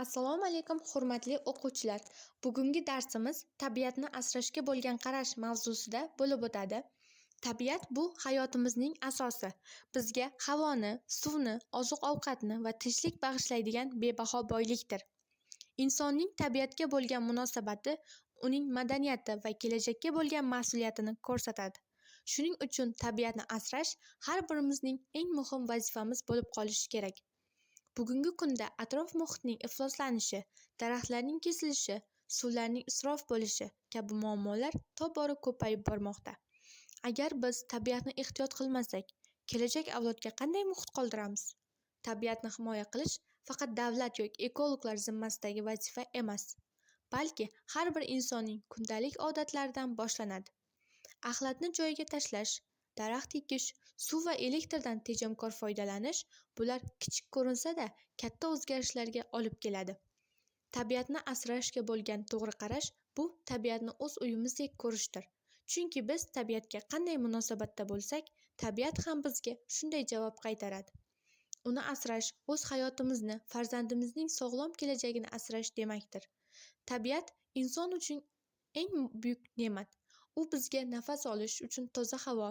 Assalomu alaykum, hurmatli o'quvchilar. Bugungi darsimiz tabiatni asrashga bo'lgan qarash mavzusida bo'lib o'tadi. Tabiat bu hayotimizning asosi. Bizga havoni, suvni, oziq-ovqatni va tinchlik bag'ishlaydigan bebaho boylikdir. Insonning tabiatga bo'lgan munosabati uning madaniyati va kelajakka bo'lgan mas'uliyatini ko'rsatadi. Shuning uchun tabiatni asrash har birimizning eng muhim vazifamiz bo'lib qolishi kerak. Bugungi kunda atrof muhitning ifloslanishi, daraxtlarning kesilishi, suvlarning isrof bo'lishi kabi muammolar tobora ko'payib bormoqda. Agar biz tabiatni ehtiyot qilmasak, kelajak avlodga qanday muhit qoldiramiz? Tabiatni himoya qilish faqat davlat yoki ekologlar zimmasidagi vazifa emas, balki har bir insonning kundalik odatlaridan boshlanadi. Axlatni joyiga tashlash, daraxt ekish, suv va elektrdan tejamkor foydalanish bular kichik ko'rinsa-da katta o'zgarishlarga olib keladi. Tabiatni asrashga bo'lgan to'g'ri qarash bu tabiatni o'z uyimizdek ko'rishdir. Chunki biz tabiatga qanday munosabatda bo'lsak, tabiat ham bizga shunday javob qaytaradi. Uni asrash o'z hayotimizni, farzandimizning sog'lom kelajagini asrash demakdir. Tabiat inson uchun eng buyuk ne'mat. U bizga nafas olish uchun toza havo,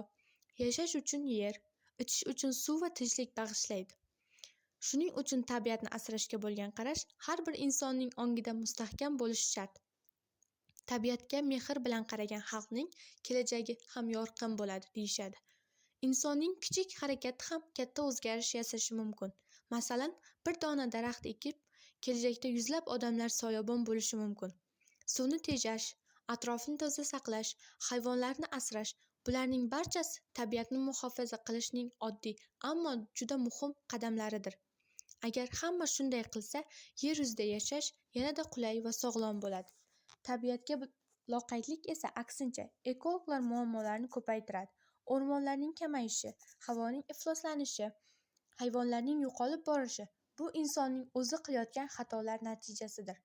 yashash uchun yer, ichish uchun suv va tinchlik bag'ishlaydi. Shuning uchun tabiatni asrashga bo'lgan qarash har bir insonning ongida mustahkam bo'lishi shart. Tabiatga mehr bilan qaragan xalqning kelajagi ham yorqin bo'ladi, deyishadi. Insonning kichik harakati ham katta o'zgarish yasashi mumkin. Masalan, bir dona daraxt ekib, kelajakda yuzlab odamlar soyabon bo'lishi mumkin. Suvni tejash, atrofni toza saqlash, hayvonlarni asrash bularning barchasi tabiatni muhofaza qilishning oddiy, ammo juda muhim qadamlaridir. Agar hamma shunday qilsa, yer yuzida yashash yanada qulay va sog'lom bo'ladi. Tabiatga loqaydlik esa aksincha, ekologlar muammolarni ko'paytiradi. O'rmonlarning kamayishi, havoning ifloslanishi, hayvonlarning yo'qolib borishi bu insonning o'zi qilayotgan xatolar natijasidir.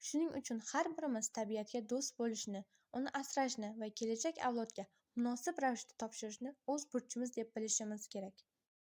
Shuning uchun har birimiz tabiatga do'st bo'lishni, uni asrashni va kelajak avlodga munosib ravishda topshirishni o'z burchimiz deb bilishimiz kerak.